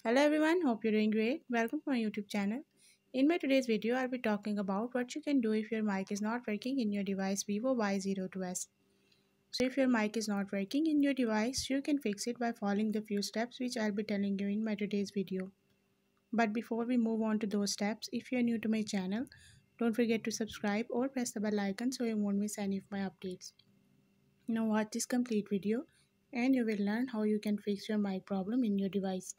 Hello everyone, hope you're doing great. Welcome to my YouTube channel. In my today's video, I'll be talking about what you can do if your mic is not working in your device Vivo Y02s. So if your mic is not working in your device, you can fix it by following the few steps which I'll be telling you in my today's video. But before we move on to those steps, if you're new to my channel, don't forget to subscribe or press the bell icon so you won't miss any of my updates. Now watch this complete video and you will learn how you can fix your mic problem in your device.